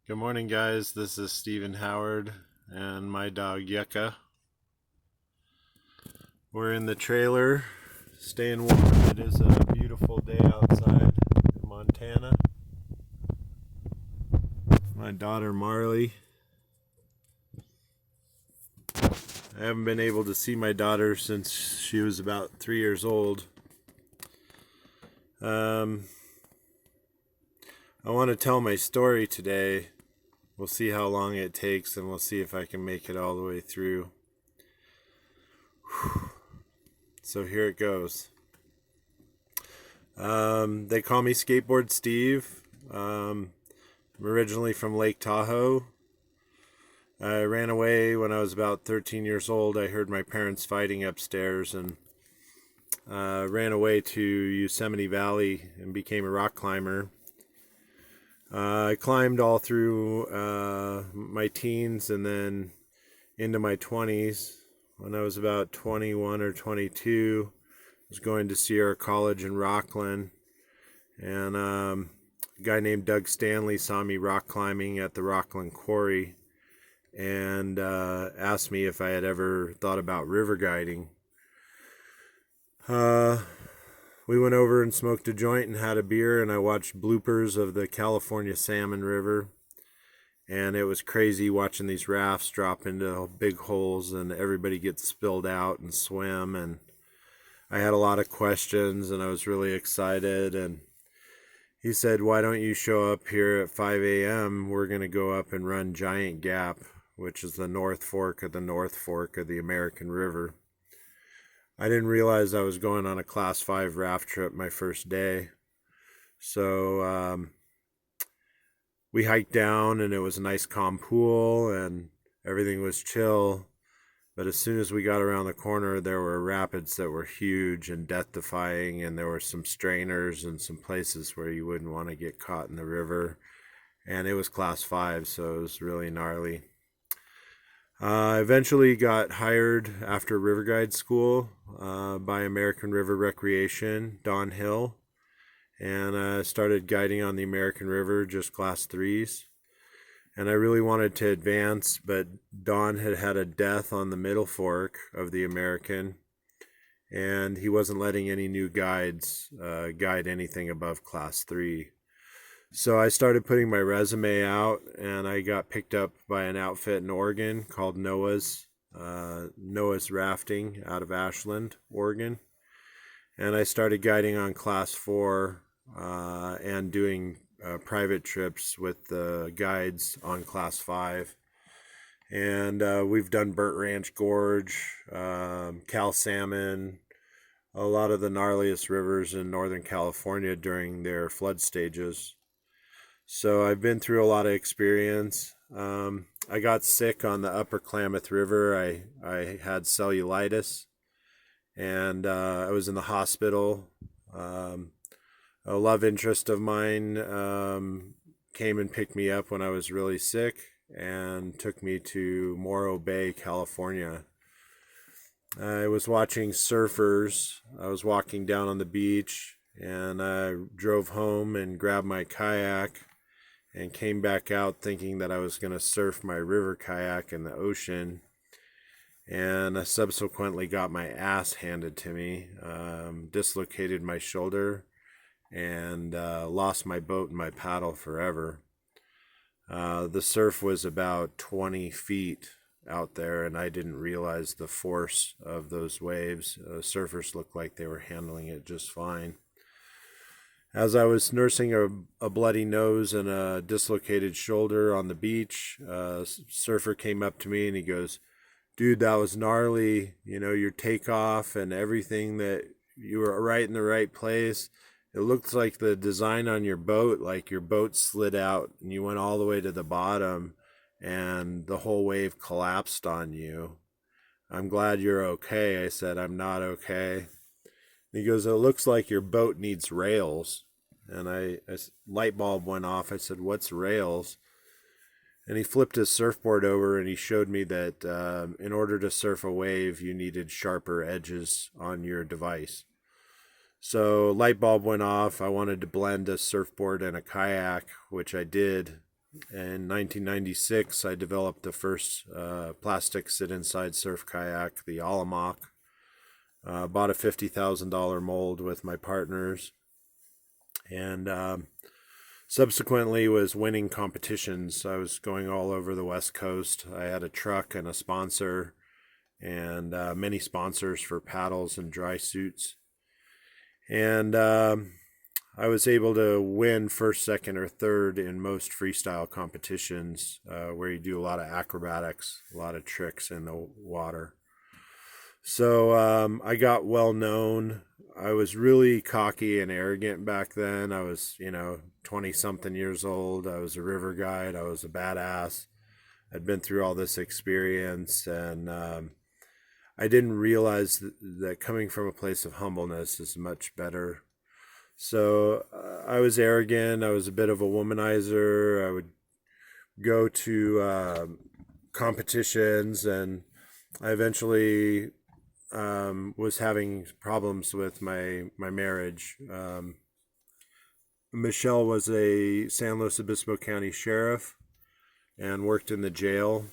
Good morning, guys. This is Stephen Howard and my dog Yucca. We're in the trailer, staying warm. It is a beautiful day outside in Montana. My daughter Marley. I haven't been able to see my daughter since she was about 3 years old. I want to tell my story today. We'll see how long it takes, and we'll see if I can make it all the way through. So here it goes. They call me Skateboard Steve. I'm originally from Lake Tahoe. I ran away when I was about 13 years old. I heard my parents fighting upstairs and ran away to Yosemite Valley and became a rock climber. I climbed all through my teens and then into my 20s. When I was about 21 or 22, I was going to Sierra College in Rockland, and a guy named Doug Stanley saw me rock climbing at the Rockland Quarry and asked me if I had ever thought about river guiding. We went over and smoked a joint and had a beer, and I watched bloopers of the California Salmon River. And it was crazy watching these rafts drop into big holes and everybody gets spilled out and swim. And I had a lot of questions and I was really excited. And he said, "Why don't you show up here at 5 a.m.? We're going to go up and run Giant Gap, which is the North Fork of the American River." I didn't realize I was going on a Class 5 raft trip my first day. So we hiked down and it was a nice calm pool and everything was chill. But as soon as we got around the corner, there were rapids that were huge and death defying, and there were some strainers and some places where you wouldn't want to get caught in the river. And it was Class 5, so it was really gnarly. I eventually got hired after river guide school by American River Recreation, Don Hill, and started guiding on the American River, just Class 3s. And I really wanted to advance, but Don had had a death on the middle fork of the American, and he wasn't letting any new guides guide anything above Class 3. So I started putting my resume out, and I got picked up by an outfit in Oregon called Noah's Rafting out of Ashland, Oregon. And I started guiding on Class 4 and doing private trips with the guides on Class 5. And we've done Burnt Ranch Gorge, Cal Salmon, a lot of the gnarliest rivers in Northern California during their flood stages. So I've been through a lot of experience. I got sick on the Upper Klamath River. I had cellulitis, and I was in the hospital. A love interest of mine came and picked me up when I was really sick and took me to Morro Bay, California. I was watching surfers. I was walking down on the beach, and I drove home and grabbed my kayak and came back out thinking that I was going to surf my river kayak in the ocean. And I subsequently got my ass handed to me, dislocated my shoulder, and lost my boat and my paddle forever. The surf was about 20 feet out there, and I didn't realize the force of those waves. Surfers looked like they were handling it just fine. As I was nursing a bloody nose and a dislocated shoulder on the beach, a surfer came up to me and he goes, "Dude, that was gnarly. You know, your takeoff and everything, that you were right in the right place. It looked like the design on your boat, like your boat slid out and you went all the way to the bottom and the whole wave collapsed on you. I'm glad you're okay." I said, "I'm not okay." He goes, "It looks like your boat needs rails." And a light bulb went off. I said, "What's rails?" And he flipped his surfboard over and he showed me that in order to surf a wave, you needed sharper edges on your device. So light bulb went off. I wanted to blend a surfboard and a kayak, which I did. In 1996, I developed the first plastic sit-inside surf kayak, the Alamoc. Bought a $50,000 mold with my partners, and subsequently was winning competitions. I was going all over the West Coast. I had a truck and a sponsor, and many sponsors for paddles and dry suits. And I was able to win first, second, or third in most freestyle competitions where you do a lot of acrobatics, a lot of tricks in the water. So I got well known. I was really cocky and arrogant back then. I was, 20 something years old. I was a river guide. I was a badass. I'd been through all this experience, and I didn't realize that coming from a place of humbleness is much better. So I was arrogant. I was a bit of a womanizer. I would go to competitions, and I eventually was having problems with my marriage. Michelle was a San Luis Obispo County sheriff and worked in the jail.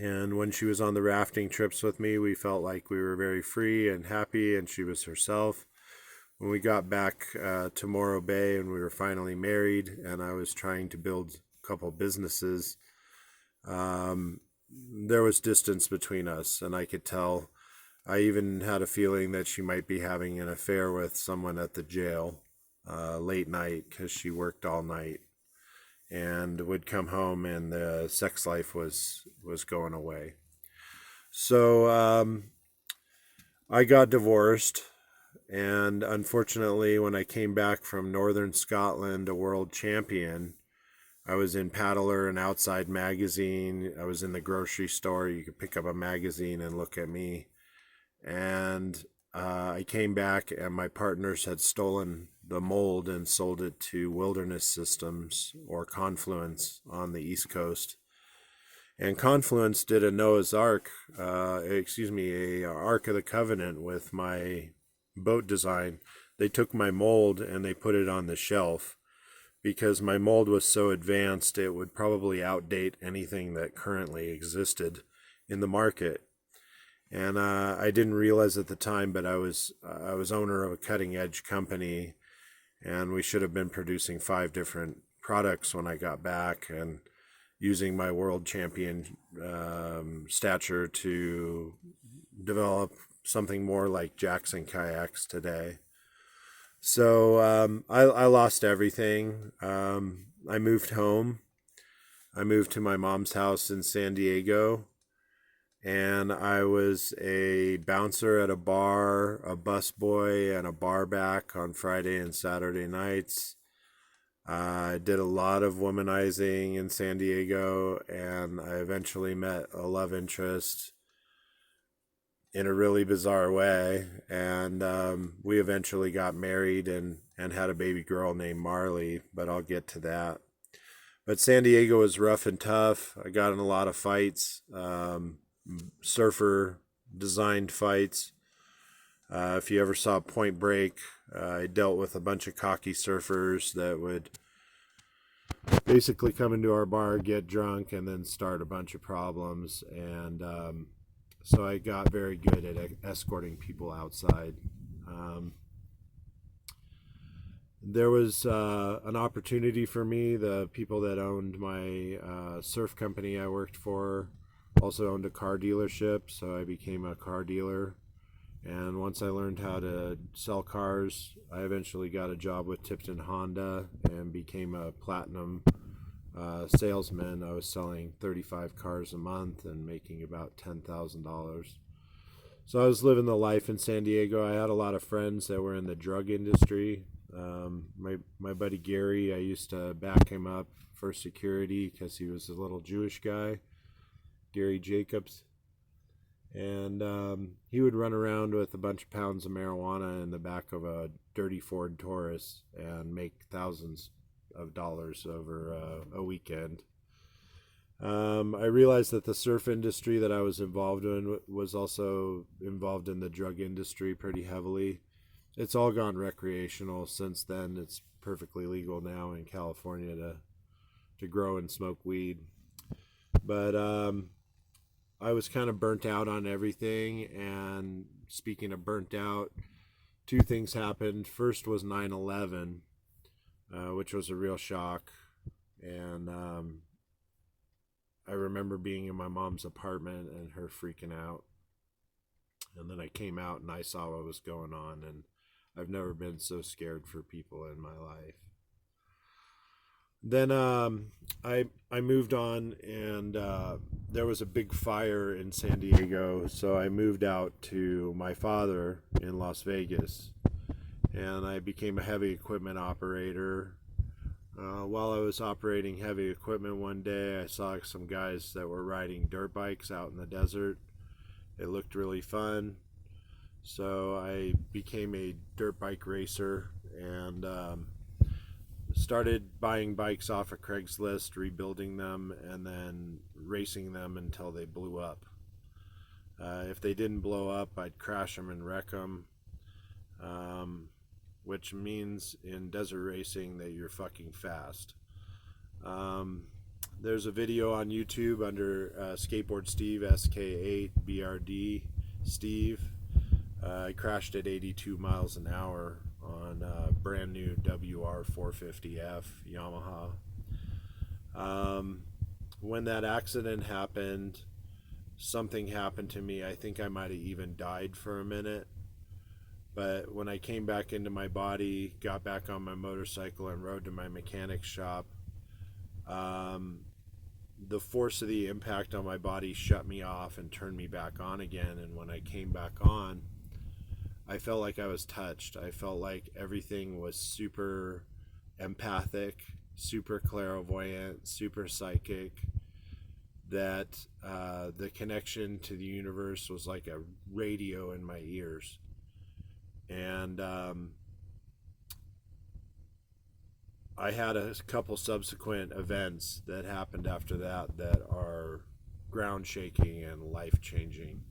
And when she was on the rafting trips with me, we felt like we were very free and happy, and she was herself. When we got back to Morro Bay and we were finally married, and I was trying to build a couple businesses, there was distance between us, and I could tell. I even had a feeling that she might be having an affair with someone at the jail late night, because she worked all night and would come home, and the sex life was going away. So I got divorced, and unfortunately, when I came back from Northern Scotland, a world champion, I was in Paddler and Outside magazine. I was in the grocery store. You could pick up a magazine and look at me. And I came back, and my partners had stolen the mold and sold it to Wilderness Systems, or Confluence, on the East Coast. And Confluence did a Noah's Ark, a Ark of the Covenant with my boat design. They took my mold and they put it on the shelf because my mold was so advanced it would probably outdate anything that currently existed in the market. And I didn't realize at the time, but I was owner of a cutting edge company, and we should have been producing 5 different products when I got back, and using my world champion stature to develop something more like Jackson kayaks today. So I lost everything. I moved home. I moved to my mom's house in San Diego, and I was a bouncer at a bar, a busboy, and a bar back on Friday and Saturday nights. I did a lot of womanizing in San Diego, and I eventually met a love interest in a really bizarre way, and we eventually got married and had a baby girl named Marley, but I'll get to that. But San Diego was rough and tough. I got in a lot of fights. Surfer designed fights. If you ever saw Point Break, I dealt with a bunch of cocky surfers that would basically come into our bar, get drunk, and then start a bunch of problems. And so I got very good at escorting people outside. There was an opportunity for me. The people that owned my surf company I worked for also owned a car dealership, so I became a car dealer. And once I learned how to sell cars, I eventually got a job with Tipton Honda and became a platinum salesman. I was selling 35 cars a month and making about $10,000. So I was living the life in San Diego. I had a lot of friends that were in the drug industry. My buddy Gary, I used to back him up for security because he was a little Jewish guy, Gary Jacobs. And he would run around with a bunch of pounds of marijuana in the back of a dirty Ford Taurus and make thousands of dollars over a weekend. I realized that the surf industry that I was involved in was also involved in the drug industry pretty heavily. It's all gone recreational since then. It's perfectly legal now in California to grow and smoke weed. But I was kind of burnt out on everything. And speaking of burnt out, two things happened. First was 9/11, which was a real shock. And I remember being in my mom's apartment and her freaking out. And then I came out and I saw what was going on. And I've never been so scared for people in my life. Then I moved on, and there was a big fire in San Diego, so I moved out to my father in Las Vegas, and I became a heavy equipment operator. While I was operating heavy equipment one day, I saw some guys that were riding dirt bikes out in the desert. It looked really fun, so I became a dirt bike racer and started buying bikes off of Craigslist, rebuilding them, and then racing them until they blew up. If they didn't blow up, I'd crash them and wreck them, which means in desert racing that you're fucking fast. There's a video on YouTube under Skateboard Steve, SK8BRD Steve. I crashed at 82 miles an hour on a brand new WR450F Yamaha. When that accident happened, something happened to me. I think I might have even died for a minute. But when I came back into my body, got back on my motorcycle and rode to my mechanic's shop, the force of the impact on my body shut me off and turned me back on again. And when I came back on, I felt like I was touched. I felt like everything was super empathic, super clairvoyant, super psychic, that the connection to the universe was like a radio in my ears. And I had a couple subsequent events that happened after that that are ground shaking and life changing.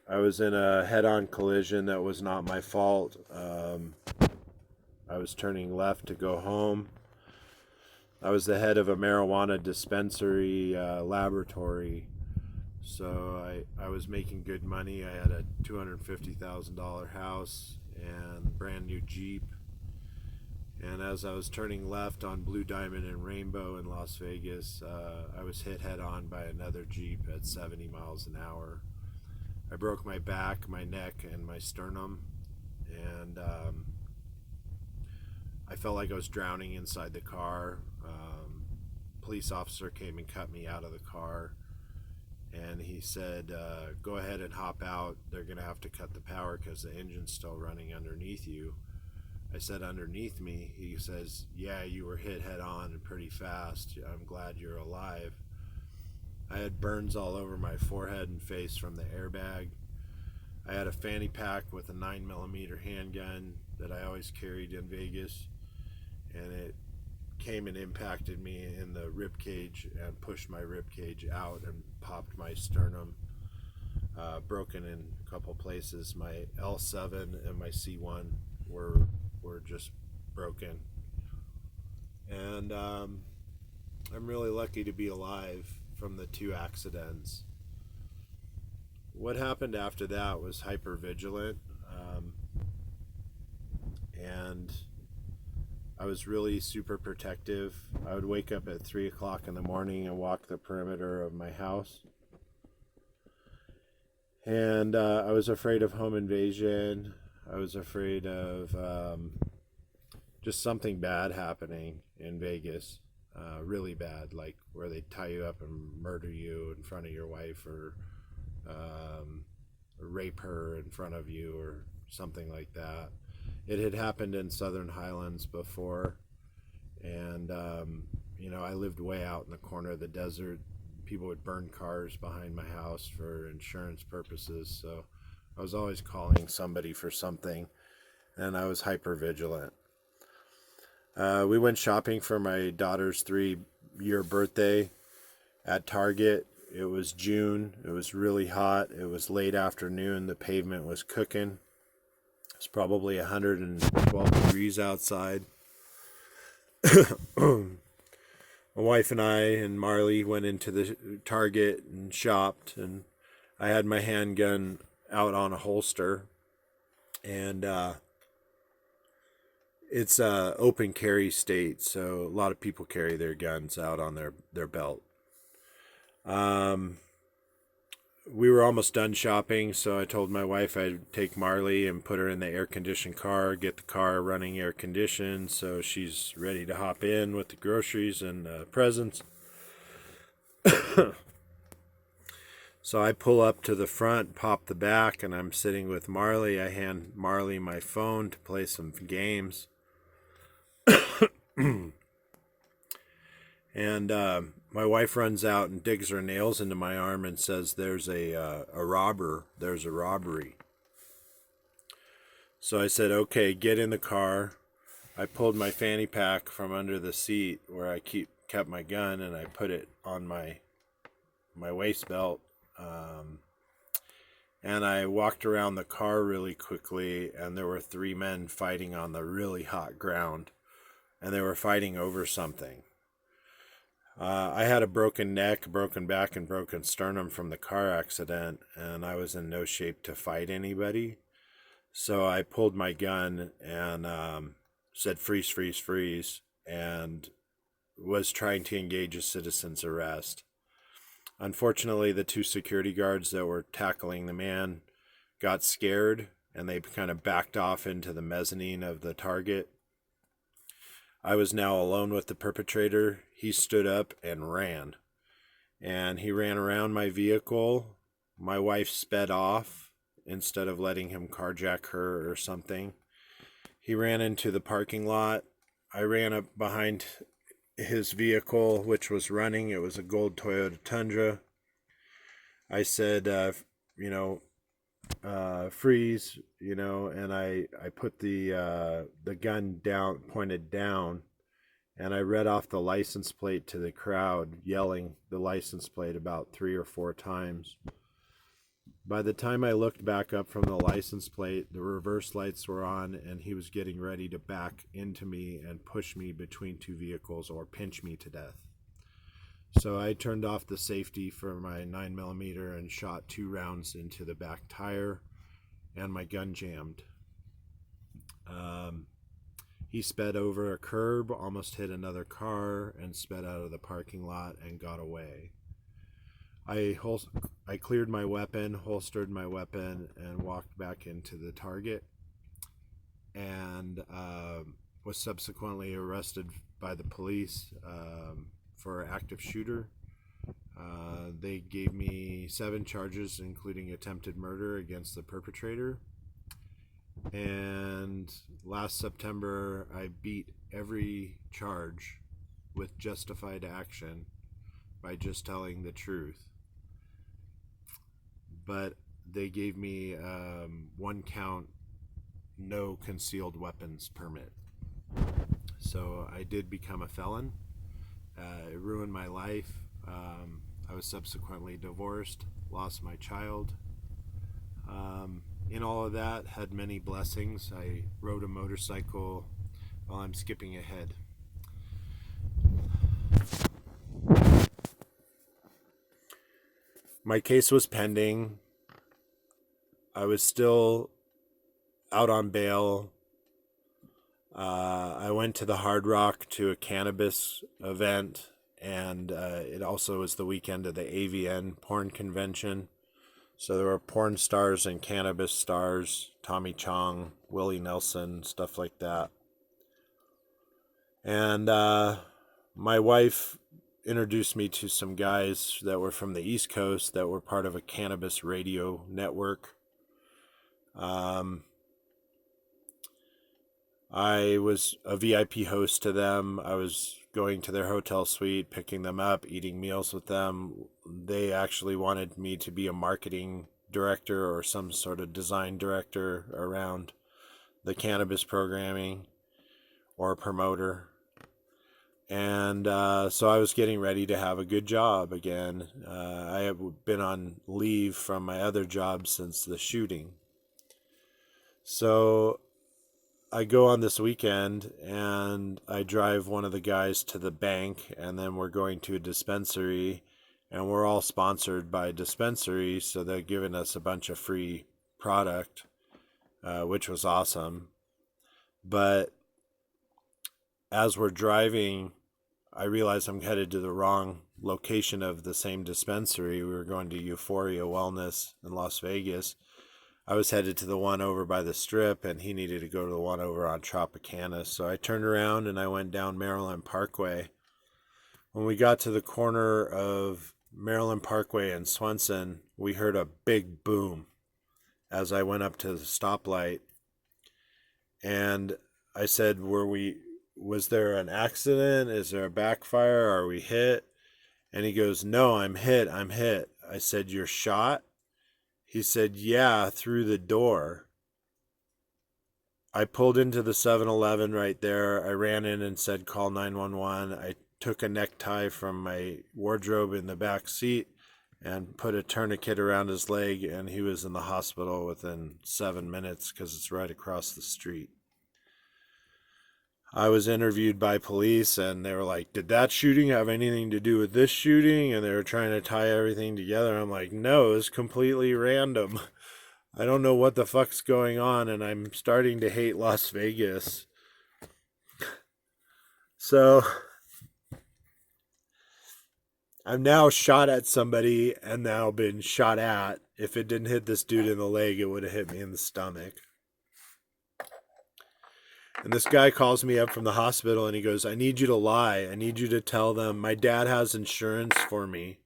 I was in a head-on collision that was not my fault. I was turning left to go home. I was the head of a marijuana dispensary laboratory, so I was making good money. I had a $250,000 house and brand new Jeep. And as I was turning left on Blue Diamond and Rainbow in Las Vegas, I was hit head-on by another Jeep at 70 miles an hour. I broke my back, my neck, and my sternum, and I felt like I was drowning inside the car. Police officer came and cut me out of the car, and he said, go ahead and hop out. They're going to have to cut the power because the engine's still running underneath you. I said, underneath me? He says, yeah, you were hit head on and pretty fast. I'm glad you're alive. I had burns all over my forehead and face from the airbag. I had a fanny pack with a 9mm handgun that I always carried in Vegas, and it came and impacted me in the rib cage and pushed my rib cage out and popped my sternum, broken in a couple places. My L7 and my C1 were just broken, and I'm really lucky to be alive from the two accidents. What happened after that was hypervigilant, and I was really super protective. I would wake up at 3 o'clock in the morning and walk the perimeter of my house. And I was afraid of home invasion. I was afraid of just something bad happening in Vegas. Really bad, like where they tie you up and murder you in front of your wife, or rape her in front of you, or something like that. It had happened in Southern Highlands before, and I lived way out in the corner of the desert. People would burn cars behind my house for insurance purposes, so I was always calling somebody for something, and I was hyper vigilant. We went shopping for my daughter's 3-year birthday at Target. It was June. It was really hot. It was late afternoon. The pavement was cooking. It was probably 112 degrees outside. My wife and I and Marley went into the Target and shopped, and I had my handgun out on a holster, and it's a open carry state, so a lot of people carry their guns out on their belt. Um, we were almost done shopping, so I told my wife I'd take Marley and put her in the air-conditioned car, get the car running air-conditioned, so she's ready to hop in with the groceries and presents. So I pull up to the front, pop the back, and I'm sitting with Marley. I hand Marley my phone to play some games. And my wife runs out and digs her nails into my arm and says, "There's a robber. There's a robbery." So I said, "Okay, get in the car." I pulled my fanny pack from under the seat where I kept my gun, and I put it on my waist belt. And I walked around the car really quickly, and there were 3 men fighting on the really hot ground, and they were fighting over something. I had a broken neck, broken back, and broken sternum from the car accident, and I was in no shape to fight anybody. So I pulled my gun and said, "Freeze, freeze, freeze," and was trying to engage a citizen's arrest. Unfortunately, the 2 security guards that were tackling the man got scared, and they kind of backed off into the mezzanine of the Target. I was now alone with the perpetrator. He stood up and ran. And he ran around my vehicle. My wife sped off instead of letting him carjack her or something. He ran into the parking lot. I ran up behind his vehicle, which was running. It was a gold Toyota Tundra. I said, freeze, and I put the gun down, pointed down, and I read off the license plate to the crowd, yelling the license plate about 3 or 4 times. By the time I looked back up from the license plate, the reverse lights were on, and he was getting ready to back into me and push me between 2 vehicles or pinch me to death. So I turned off the safety for my 9mm and shot 2 rounds into the back tire, and my gun jammed. He sped over a curb, almost hit another car, and sped out of the parking lot and got away. I cleared my weapon, holstered my weapon, and walked back into the Target, and was subsequently arrested by the police for active shooter. They gave me 7 charges, including attempted murder against the perpetrator. And last September, I beat every charge with justified action by just telling the truth. But they gave me 1 count, no concealed weapons permit. So I did become a felon. It ruined my life. I was subsequently divorced, lost my child. In all of that, had many blessings. I rode a motorcycle. Well, I'm skipping ahead. My case was pending. I was still out on bail. I went to the Hard Rock to a cannabis event, and it also was the weekend of the AVN porn convention. So there were porn stars and cannabis stars, Tommy Chong, Willie Nelson, stuff like that. And my wife introduced me to some guys that were from the East Coast that were part of a cannabis radio network. I was a VIP host to them. I was going to their hotel suite, picking them up, eating meals with them. They actually wanted me to be a marketing director or some sort of design director around the cannabis programming or a promoter. And so I was getting ready to have a good job again. I have been on leave from my other job since the shooting. So I go on this weekend and I drive one of the guys to the bank, and then we're going to a dispensary, and we're all sponsored by dispensary, so they're giving us a bunch of free product, which was awesome. But as we're driving, I realize I'm headed to the wrong location of the same dispensary. We were going to Euphoria Wellness in Las Vegas. I was headed to the one over by the Strip, and he needed to go to the one over on Tropicana. So I turned around and I went down Maryland Parkway. When we got to the corner of Maryland Parkway and Swenson, we heard a big boom as I went up to the stoplight. And I said, was there an accident? Is there a backfire? Are we hit? And he goes, no, I'm hit. I said, you're shot? He said, yeah, through the door. I pulled into the 7-Eleven right there. I ran in and said, call 911. I took a necktie from my wardrobe in the back seat and put a tourniquet around his leg, and he was in the hospital within 7 minutes because it's right across the street. I was interviewed by police, and they were like, did that shooting have anything to do with this shooting? And they were trying to tie everything together. I'm like, no, it's completely random. I don't know what the fuck's going on, and I'm starting to hate Las Vegas. So I've now shot at somebody and now been shot at. If it didn't hit this dude in the leg, it would have hit me in the stomach. And this guy calls me up from the hospital and he goes, I need you to lie. I need you to tell them my dad has insurance for me.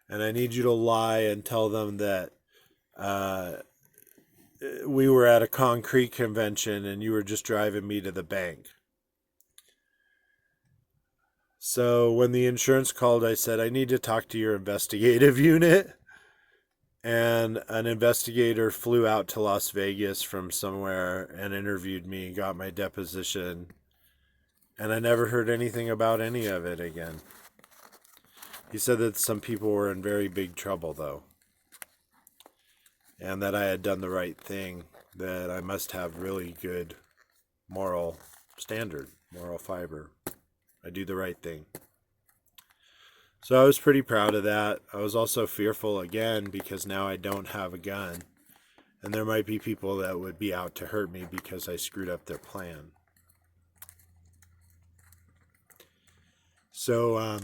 And I need you to lie and tell them that we were at a concrete convention and you were just driving me to the bank. So when the insurance called, I said, I need to talk to your investigative unit. And an investigator flew out to Las Vegas from somewhere and interviewed me, got my deposition, and I never heard anything about any of it again. He said that some people were in very big trouble, though, and that I had done the right thing, that I must have really good moral standard, moral fiber. I do the right thing. So I was pretty proud of that. I was also fearful again because now I don't have a gun. And there might be people that would be out to hurt me because I screwed up their plan. So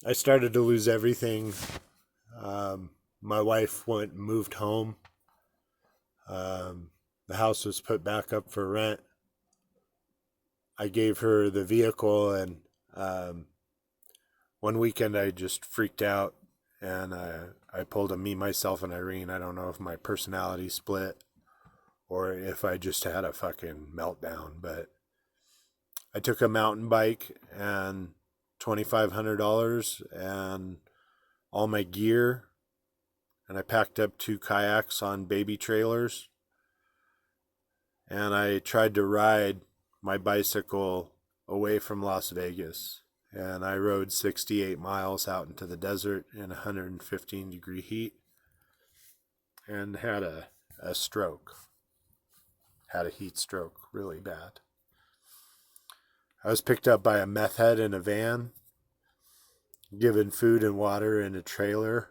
I started to lose everything. My wife moved home. The house was put back up for rent. I gave her the vehicle, and one weekend I just freaked out, and I pulled a me, myself, and Irene. I don't know if my personality split or if I just had a fucking meltdown, but I took a mountain bike and $2,500 and all my gear, and I packed up 2 kayaks on baby trailers, and I tried to ride my bicycle away from Las Vegas, and I rode 68 miles out into the desert in 115-degree heat and had a stroke, had a heat stroke really bad. I was picked up by a meth head in a van, given food and water in a trailer.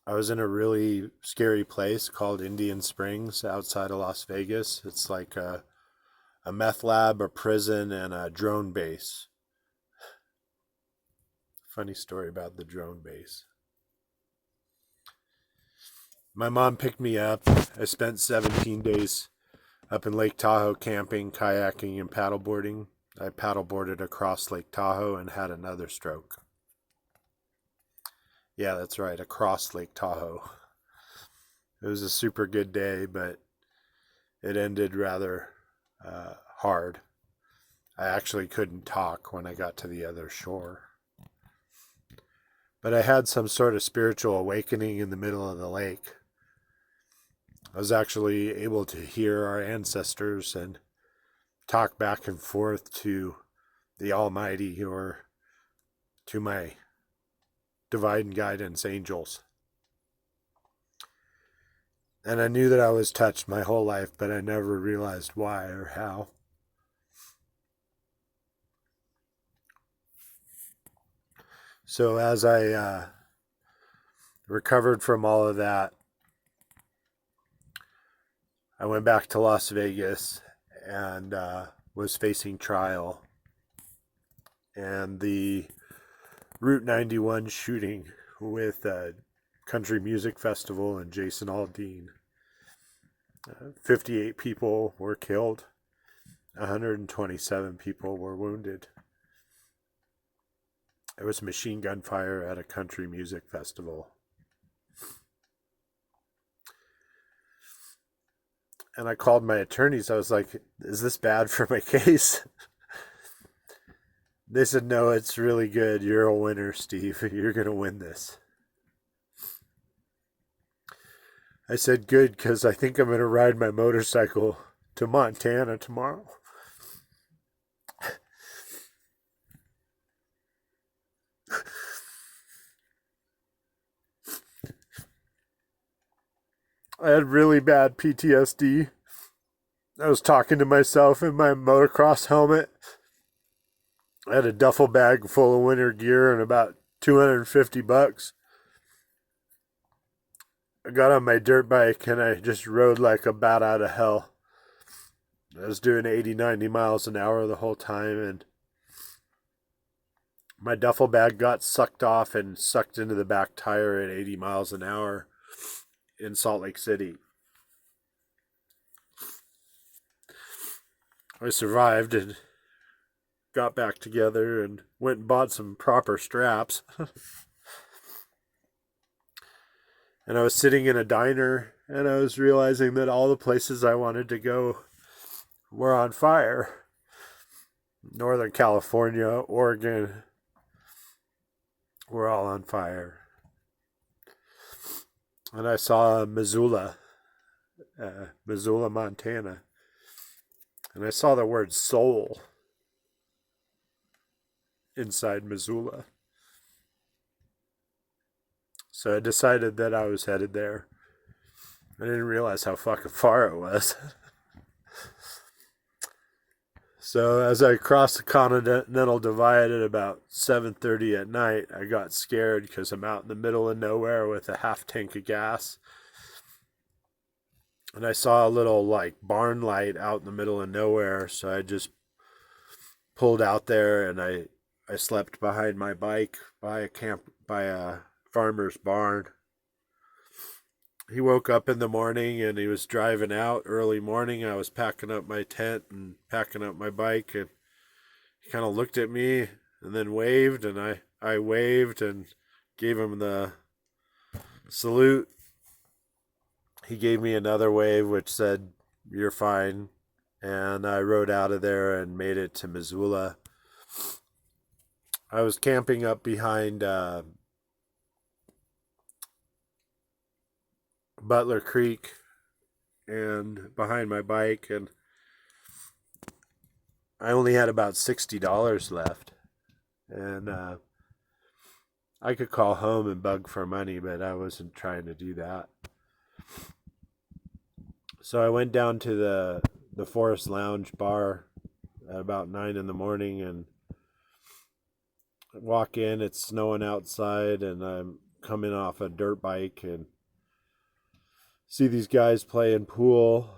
I was in a really scary place called Indian Springs outside of Las Vegas. It's like a meth lab, a prison, and a drone base. Funny story about the drone base. My mom picked me up. I spent 17 days up in Lake Tahoe camping, kayaking, and paddleboarding. I paddleboarded across Lake Tahoe and had another stroke. Yeah, that's right, across Lake Tahoe. It was a super good day, but it ended rather hard. I actually couldn't talk when I got to the other shore. But I had some sort of spiritual awakening in the middle of the lake. I was actually able to hear our ancestors and talk back and forth to the Almighty or to my divine guidance angels. And I knew that I was touched my whole life, but I never realized why or how. So as I recovered from all of that, I went back to Las Vegas and was facing trial. And the Route 91 shooting with Country Music Festival and Jason Aldean. 58 people were killed. 127 people were wounded. It was machine gun fire at a country music festival. And I called my attorneys. I was like, is this bad for my case? They said, no, it's really good. You're a winner, Steve. You're going to win this. I said, good, because I think I'm going to ride my motorcycle to Montana tomorrow. I had really bad PTSD. I was talking to myself in my motocross helmet. I had a duffel bag full of winter gear and about $250. I got on my dirt bike and I just rode like a bat out of hell. I was doing 80, 90 miles an hour the whole time, and my duffel bag got sucked off and sucked into the back tire at 80 miles an hour in Salt Lake City. I survived and got back together and went and bought some proper straps. And I was sitting in a diner and I was realizing that all the places I wanted to go were on fire. Northern California, Oregon, were all on fire. And I saw Missoula, Montana. And I saw the word soul inside Missoula. So I decided that I was headed there. I didn't realize how fucking far it was. So as I crossed the Continental Divide at about 7:30 at night, I got scared because I'm out in the middle of nowhere with a half tank of gas. And I saw a little like barn light out in the middle of nowhere, so I just pulled out there and I slept behind my bike by a farmer's barn. He woke up in the morning and he was driving out early morning. I was packing up my tent and packing up my bike, and he kind of looked at me and then waved, and I waved and gave him the salute. He gave me another wave which said, "You're fine." And I rode out of there and made it to Missoula. I was camping up behind Butler Creek and behind my bike, and I only had about $60 left. And I could call home and bug for money, but I wasn't trying to do that. So I went down to the Forest Lounge bar at about 9 in the morning and walk in. It's snowing outside, and I'm coming off a dirt bike and see these guys playing pool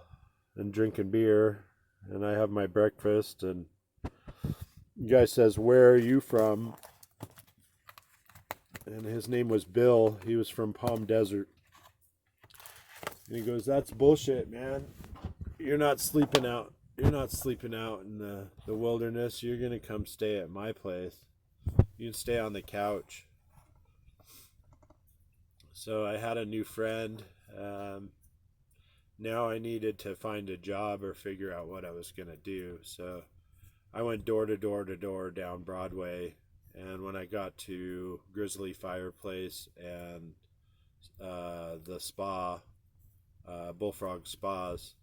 and drinking beer, and I have my breakfast, and the guy says, "Where are you from?" And his name was Bill. He was from Palm Desert. And he goes, "That's bullshit, man. You're not sleeping out. You're not sleeping out in the wilderness. You're going to come stay at my place. You can stay on the couch." So I had a new friend. Now I needed to find a job or figure out what I was going to do. So I went door to door to door down Broadway. And when I got to Grizzly Fireplace and the spa, Bullfrog Spas,